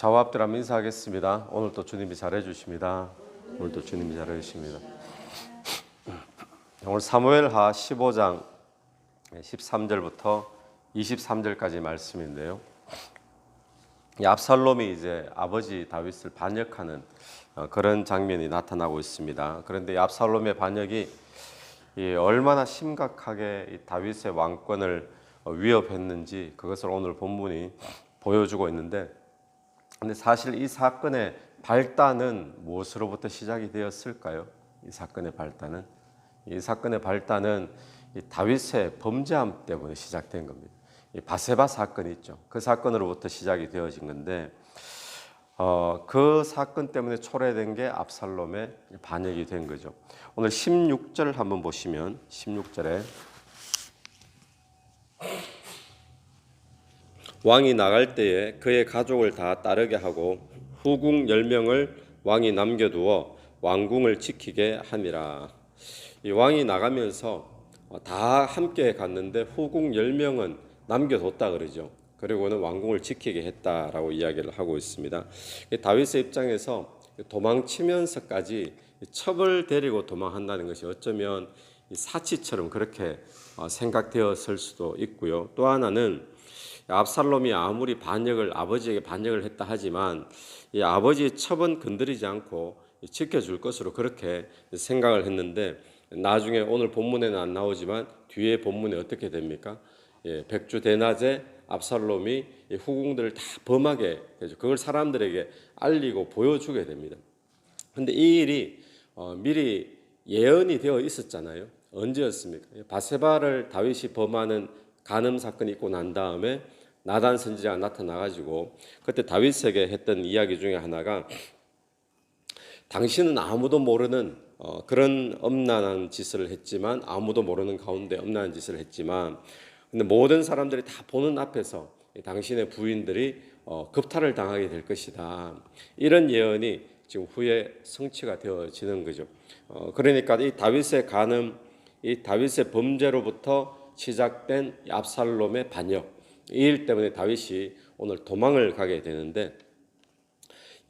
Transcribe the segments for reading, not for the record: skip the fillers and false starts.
좌우 앞들 한번 인사하겠습니다. 오늘도 주님이 잘해 주십니다. 오늘도 주님이 잘해 주십니다. 오늘 사무엘하 15장 13절부터 23절까지 말씀인데요. 이 압살롬이 이제 아버지 다윗을 반역하는 그런 장면이 나타나고 있습니다. 그런데 이 압살롬의 반역이 얼마나 심각하게 이 다윗의 왕권을 위협했는지 그것을 오늘 본문이 보여주고 있는데, 근데 사실 이 사건의 발단은 무엇으로부터 시작이 되었을까요? 이 사건의 발단은 이 다윗의 범죄함 때문에 시작된 겁니다. 이 바세바 사건이 있죠. 그 사건으로부터 시작이 되어진 건데, 그 사건 때문에 초래된 게 압살롬의 반역이 된 거죠. 오늘 16절 한번 보시면 16절에 왕이 나갈 때에 그의 가족을 다 따르게 하고 후궁 10명을 왕이 남겨두어 왕궁을 지키게 하니라. 이 왕이 나가면서 다 함께 갔는데 후궁 10명은 남겨뒀다 그러죠. 그리고는 왕궁을 지키게 했다라고 이야기를 하고 있습니다. 다윗의 입장에서 도망치면서까지 첩을 데리고 도망한다는 것이 어쩌면 사치처럼 그렇게 생각되었을 수도 있고요. 또 하나는 압살롬이 아무리 아버지에게 반역을 했다 하지만 이 아버지의 첩은 건드리지 않고 지켜줄 것으로 그렇게 생각을 했는데, 나중에 오늘 본문에는 안 나오지만 뒤에 본문에 어떻게 됩니까? 백주 대낮에 압살롬이 후궁들을 다 범하게 되죠. 그걸 사람들에게 알리고 보여주게 됩니다. 그런데 이 일이 미리 예언이 되어 있었잖아요. 언제였습니까? 바세바를 다윗이 범하는 간음 사건이 있고 난 다음에 나단 선지자가 나타나가지고 그때 다윗에게 했던 이야기 중에 하나가, 당신은 아무도 모르는 그런 엄란한 짓을 했지만, 아무도 모르는 가운데 엄란한 짓을 했지만, 근데 모든 사람들이 다 보는 앞에서 당신의 부인들이 겁탈을 당하게 될 것이다. 이런 예언이 지금 후에 성취가 되어지는 거죠. 그러니까 이 다윗의 간음, 이 다윗의 범죄로부터 시작된 압살롬의 반역, 이 일 때문에 다윗이 오늘 도망을 가게 되는데,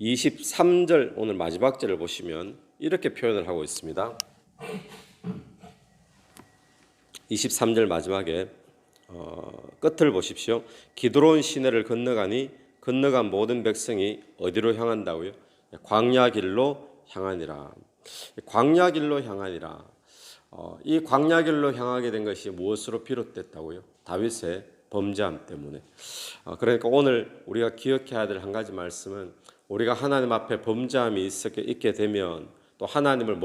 23절 오늘 마지막 절을 보시면 이렇게 표현을 하고 있습니다. 23절 마지막에 끝을 보십시오. 기드론 시내를 건너가니 건너간 모든 백성이 어디로 향한다고요? 광야 길로 향하니라. 광야 길로 향하니라. 이 광야 길로 향하게 된 것이 무엇으로 비롯됐다고요? 다윗의 범죄함 때문에. 그러니까 오늘 우리가 기억해야 될 한 가지 말씀은, 우리가 하나님 앞에 범죄함이 있게 되면, 또 하나님을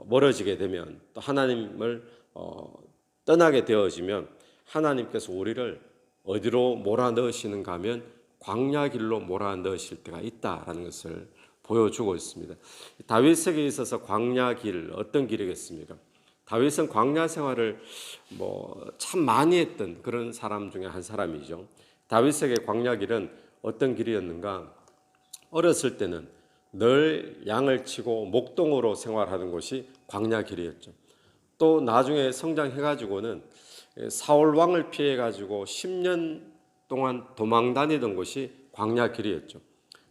멀어지게 되면, 또 하나님을 떠나게 되어지면 하나님께서 우리를 어디로 몰아넣으시는가 하면 광야 길로 몰아넣으실 때가 있다라는 것을 보여주고 있습니다. 다윗에게 있어서 광야 길, 어떤 길이겠습니까? 다윗은 광야 생활을 참 많이 했던 그런 사람 중에 한 사람이죠. 다윗에게 광야 길은 어떤 길이었는가? 어렸을 때는 늘 양을 치고 목동으로 생활하는 곳이 광야 길이었죠. 또 나중에 성장해가지고는 사울 왕을 피해가지고 10년 동안 도망 다니던 곳이 광야 길이었죠.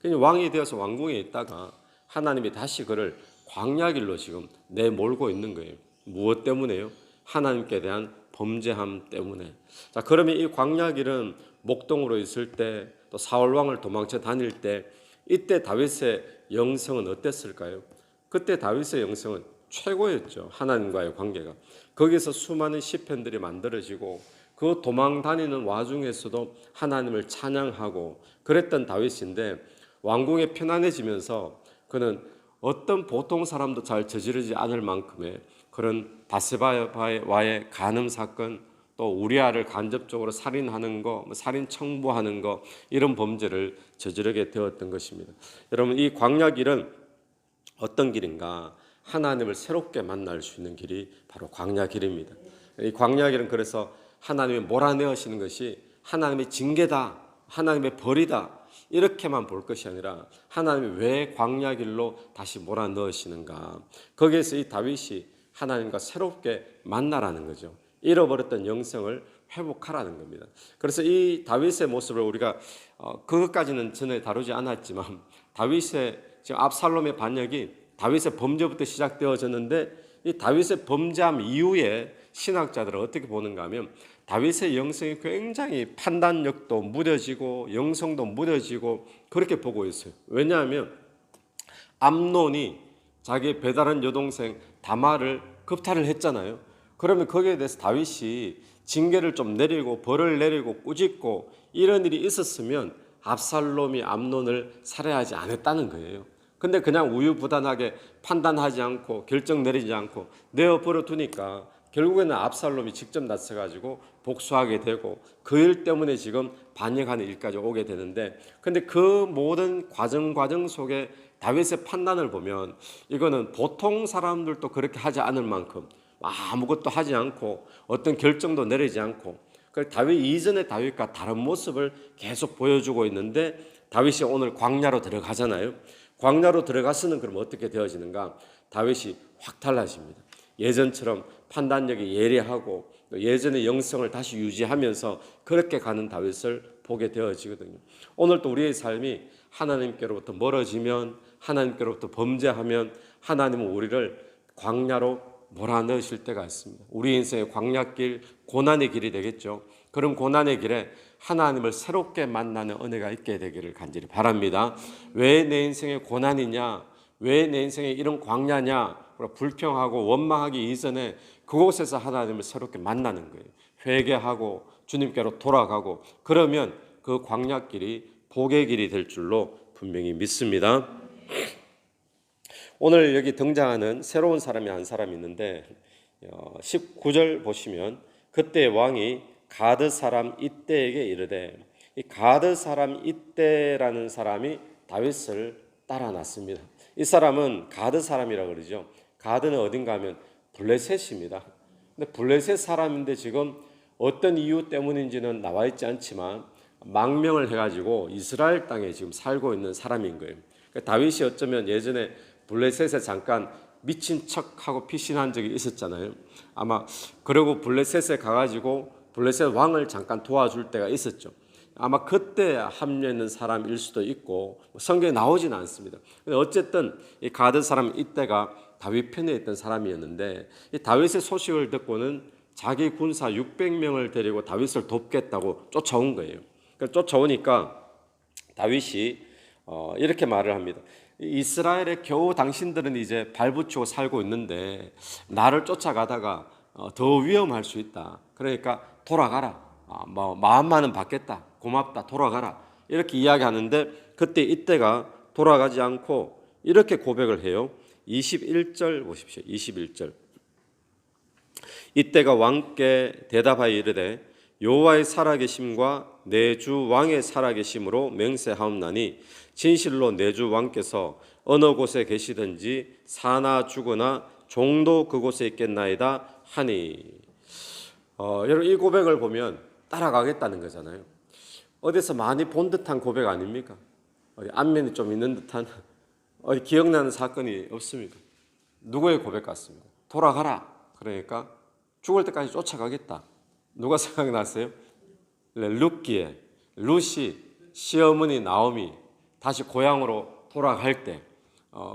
왕이 되어서 왕궁에 있다가 하나님이 다시 그를 광야 길로 지금 내몰고 있는 거예요. 무엇 때문에요? 하나님께 대한 범죄함 때문에. 자, 그러면 이 광야 길은 목동으로 있을 때, 또 사울 왕을 도망쳐 다닐 때, 이때 다윗의 영성은 어땠을까요? 그때 다윗의 영성은 최고였죠. 하나님과의 관계가. 거기서 수많은 시편들이 만들어지고 그 도망 다니는 와중에서도 하나님을 찬양하고 그랬던 다윗인데, 왕궁에 편안해지면서 그는 어떤 보통 사람도 잘 저지르지 않을 만큼의 그런 바세바와의 간음 사건, 또 우리아를 간접적으로 살인하는 거, 살인 청부하는 거, 이런 범죄를 저지르게 되었던 것입니다. 여러분, 이 광야 길은 어떤 길인가? 하나님을 새롭게 만날 수 있는 길이 바로 광야 길입니다. 이 광야 길은 그래서 하나님이 몰아내시는 것이 하나님의 징계다, 하나님의 벌이다, 이렇게만 볼 것이 아니라 하나님이 왜 광야 길로 다시 몰아넣으시는가? 거기에서 이 다윗이 하나님과 새롭게 만나라는 거죠. 잃어버렸던 영성을 회복하라는 겁니다. 그래서 이 다윗의 모습을 우리가 그것까지는 전에 다루지 않았지만 다윗의 지금 압살롬의 반역이 다윗의 범죄부터 시작되어졌는데 이 다윗의 범죄함 이후에 신학자들은 어떻게 보는가 하면 다윗의 영성이 굉장히 판단력도 무뎌지고 영성도 무뎌지고 그렇게 보고 있어요. 왜냐하면 암논이 자기의 배다른 여동생 다말을 겁탈을 했잖아요. 그러면 거기에 대해서 다윗이 징계를 좀 내리고 벌을 내리고 꾸짖고 이런 일이 있었으면 압살롬이 암논을 살해하지 않았다는 거예요. 근데 그냥 우유부단하게 판단하지 않고 결정 내리지 않고 내어버려 두니까 결국에는 압살롬이 직접 나서가지고 복수하게 되고 그 일 때문에 지금 반역하는 일까지 오게 되는데, 근데 그 모든 과정 속에 다윗의 판단을 보면 이거는 보통 사람들도 그렇게 하지 않을 만큼 아무것도 하지 않고 어떤 결정도 내리지 않고 다윗 이전의 다윗과 다른 모습을 계속 보여주고 있는데, 다윗이 오늘 광야로 들어가잖아요. 광야로 들어가서는 그럼 어떻게 되어지는가? 다윗이 확 달라집니다. 예전처럼 판단력이 예리하고 예전의 영성을 다시 유지하면서 그렇게 가는 다윗을 보게 되어지거든요. 오늘 또 우리의 삶이 하나님께로부터 멀어지면, 하나님께로부터 범죄하면 하나님은 우리를 광야로 몰아넣으실 때가 있습니다. 우리 인생의 광야길, 고난의 길이 되겠죠. 그런 고난의 길에 하나님을 새롭게 만나는 은혜가 있게 되기를 간절히 바랍니다. 왜 내 인생에 고난이냐, 왜 내 인생에 이런 광야냐 불평하고 원망하기 이전에 그곳에서 하나님을 새롭게 만나는 거예요. 회개하고 주님께로 돌아가고, 그러면 그 광야길이 복의 길이 될 줄로 분명히 믿습니다. 오늘 여기 등장하는 새로운 사람이 한 사람이 있는데 19절 보시면 그때 왕이 가드 사람 이때에게 이르되, 이 가드 사람 이때라는 사람이 다윗을 따라 났습니다. 이 사람은 가드 사람이라고 그러죠. 가드는 어딘가 하면 블레셋입니다. 근데 블레셋 사람인데 지금 어떤 이유 때문인지는 나와 있지 않지만 망명을 해가지고 이스라엘 땅에 지금 살고 있는 사람인 거예요. 다윗이 어쩌면 예전에 블레셋에 잠깐 미친 척하고 피신한 적이 있었잖아요. 아마 그리고 블레셋에 가가지고 블레셋 왕을 잠깐 도와줄 때가 있었죠. 아마 그때 합류했는 사람일 수도 있고 성경에 나오지는 않습니다. 근데 어쨌든 이 가드 사람 이때가 다윗 편에 있던 사람이었는데, 이 다윗의 소식을 듣고는 자기 군사 600명을 데리고 다윗을 돕겠다고 쫓아온 거예요. 쫓아오니까 다윗이 이렇게 말을 합니다. 이스라엘에 겨우 당신들은 이제 발붙이고 살고 있는데 나를 쫓아가다가 더 위험할 수 있다. 그러니까 돌아가라. 마음만은 받겠다. 고맙다. 돌아가라. 이렇게 이야기하는데 그때 이때가 돌아가지 않고 이렇게 고백을 해요. 21절 보십시오. 21절. 이때가 왕께 대답하여 이르되 여호와의 살아계심과 내 주 왕의 살아계심으로 맹세하옵나니 진실로 내 주 왕께서 어느 곳에 계시든지 사나 죽으나 종도 그곳에 있겠나이다 하니. 여러분 이 고백을 보면 따라가겠다는 거잖아요. 어디서 많이 본 듯한 고백 아닙니까? 안면이 좀 있는 듯한 기억나는 사건이 없습니까? 누구의 고백 같습니다. 돌아가라. 그러니까 죽을 때까지 쫓아가겠다. 누가 생각났어요? 룻기에 룻이 시어머니 나오미 다시 고향으로 돌아갈 때,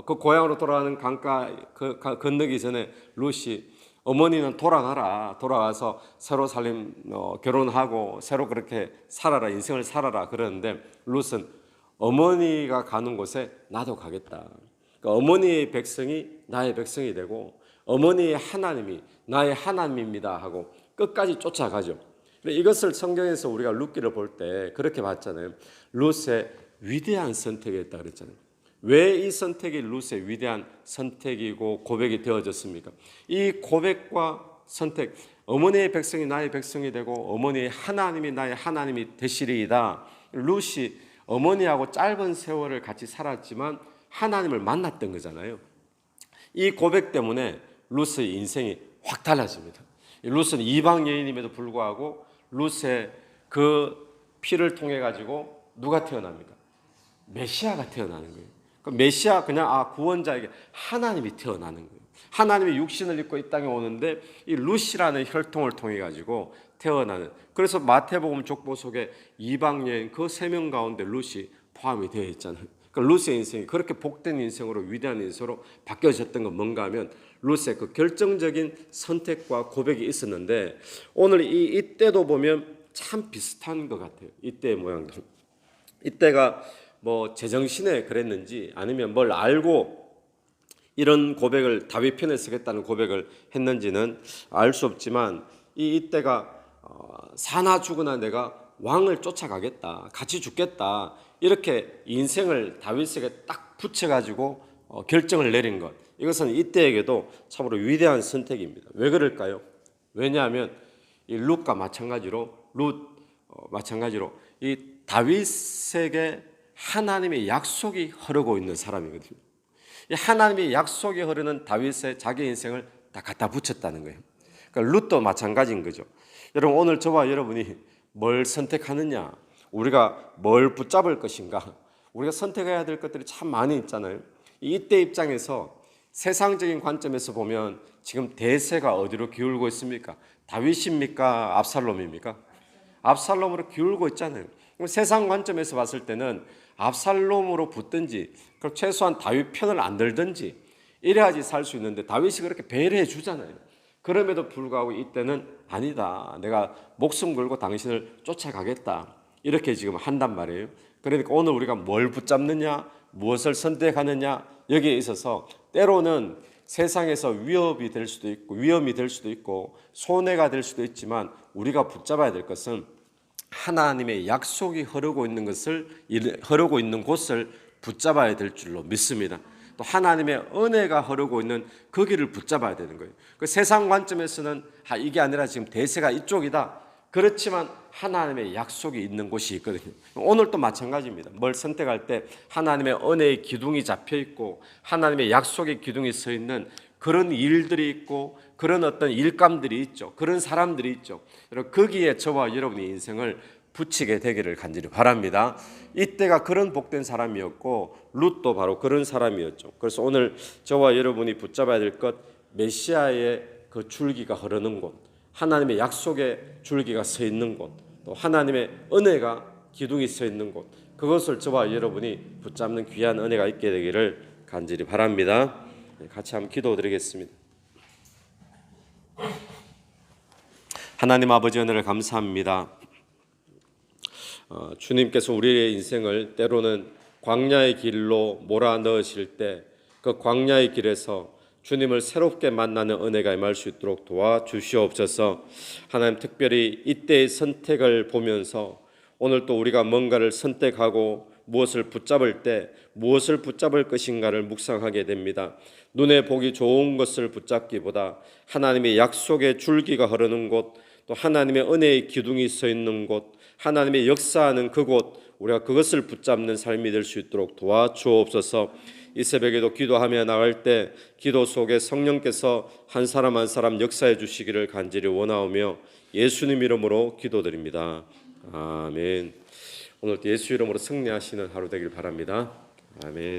그 고향으로 돌아가는 강가 건너기 전에 룻이 어머니는 돌아가라. 돌아가서 새로 결혼하고 새로 그렇게 살아라. 인생을 살아라. 그러는데 룻은 어머니가 가는 곳에 나도 가겠다. 그러니까 어머니의 백성이 나의 백성이 되고 어머니의 하나님이 나의 하나님입니다 하고 끝까지 쫓아가죠. 이것을 성경에서 우리가 룻기를 볼 때 그렇게 봤잖아요. 룻의 위대한 선택이었다 그랬잖아요. 왜 이 선택이 룻의 위대한 선택이고 고백이 되어졌습니까? 이 고백과 선택, 어머니의 백성이 나의 백성이 되고 어머니의 하나님이 나의 하나님이 되시리이다. 룻이 어머니하고 짧은 세월을 같이 살았지만 하나님을 만났던 거잖아요. 이 고백 때문에 룻의 인생이 확 달라집니다. 룻은 이방 여인임에도 불구하고 룻의 그 피를 통해 가지고 누가 태어납니까? 메시아가 태어나는 거예요. 그 메시아 그냥 구원자에게 하나님이 태어나는 거예요. 하나님의 육신을 입고 이 땅에 오는데 이 룻이라는 혈통을 통해 가지고 태어나는, 그래서 마태복음 족보 속에 이방 여인 그 3명 가운데 룻이 포함이 되어 있잖아요. 그러니까 룻의 인생이 그렇게 복된 인생으로, 위대한 인생으로 바뀌어졌던 건 뭔가 하면 룻의 그 결정적인 선택과 고백이 있었는데, 오늘 이때도 보면 참 비슷한 것 같아요. 이때의 모양들. 이때가 뭐 제정신에 그랬는지 아니면 뭘 알고 이런 고백을, 다윗 편에 서겠다는 고백을 했는지는 알 수 없지만, 이때가 사나 죽으나 내가 왕을 쫓아가겠다, 같이 죽겠다, 이렇게 인생을 다윗에게 딱 붙여가지고 결정을 내린 것, 이것은 이때에게도 참으로 위대한 선택입니다. 왜 그럴까요? 왜냐하면 이 룻과 마찬가지로 이 다윗에게 하나님의 약속이 흐르고 있는 사람이거든요. 이 하나님의 약속이 흐르는 다윗의 자기 인생을 다 갖다 붙였다는 거예요. 그러니까 룻도 마찬가지인 거죠. 여러분, 오늘 저와 여러분이 뭘 선택하느냐, 우리가 뭘 붙잡을 것인가, 우리가 선택해야 될 것들이 참 많이 있잖아요. 이때 입장에서 세상적인 관점에서 보면 지금 대세가 어디로 기울고 있습니까? 다윗입니까? 압살롬입니까? 압살롬으로 기울고 있잖아요. 세상 관점에서 봤을 때는 압살롬으로 붙든지, 그럼 최소한 다윗 편을 안 들든지 이래야지 살 수 있는데, 다윗이 그렇게 배려해 주잖아요. 그럼에도 불구하고 이때는 아니다, 내가 목숨 걸고 당신을 쫓아가겠다, 이렇게 지금 한단 말이에요. 그러니까 오늘 우리가 뭘 붙잡느냐, 무엇을 선택하느냐, 여기에 있어서 때로는 세상에서 위협이 될 수도 있고 위험이 될 수도 있고 손해가 될 수도 있지만, 우리가 붙잡아야 될 것은 하나님의 약속이 흐르고 있는 곳을 붙잡아야 될 줄로 믿습니다. 또 하나님의 은혜가 흐르고 있는 거기를 붙잡아야 되는 거예요. 그 세상 관점에서는 이게 아니라 지금 대세가 이쪽이다, 그렇지만 하나님의 약속이 있는 곳이 있거든요. 오늘도 마찬가지입니다. 뭘 선택할 때 하나님의 은혜의 기둥이 잡혀 있고 하나님의 약속의 기둥이 서 있는 그런 일들이 있고 그런 어떤 일감들이 있죠. 그런 사람들이 있죠. 여러분, 거기에 저와 여러분의 인생을 붙이게 되기를 간절히 바랍니다. 이때가 그런 복된 사람이었고 룻도 바로 그런 사람이었죠. 그래서 오늘 저와 여러분이 붙잡아야 될 것, 메시아의 그 줄기가 흐르는 곳, 하나님의 약속의 줄기가 서 있는 곳, 또 하나님의 은혜가 기둥이 서 있는 곳, 그것을 저와 여러분이 붙잡는 귀한 은혜가 있게 되기를 간절히 바랍니다. 같이 한번 기도드리겠습니다. 하나님 아버지, 은혜를 감사합니다. 주님께서 우리의 인생을 때로는 광야의 길로 몰아넣으실 때 그 광야의 길에서 주님을 새롭게 만나는 은혜가 임할 수 있도록 도와주시옵소서. 하나님, 특별히 이때의 선택을 보면서 오늘 또 우리가 뭔가를 선택하고 무엇을 붙잡을 때 무엇을 붙잡을 것인가를 묵상하게 됩니다. 눈에 보기 좋은 것을 붙잡기보다 하나님의 약속의 줄기가 흐르는 곳, 또 하나님의 은혜의 기둥이 서 있는 곳, 하나님의 역사하는 그곳, 우리가 그것을 붙잡는 삶이 될 수 있도록 도와주옵소서. 이 새벽에도 기도하며 나갈 때 기도 속에 성령께서 한 사람 한 사람 역사해 주시기를 간절히 원하오며 예수님 이름으로 기도드립니다. 아멘. 오늘 예수 이름으로 승리하시는 하루 되길 바랍니다. 아멘.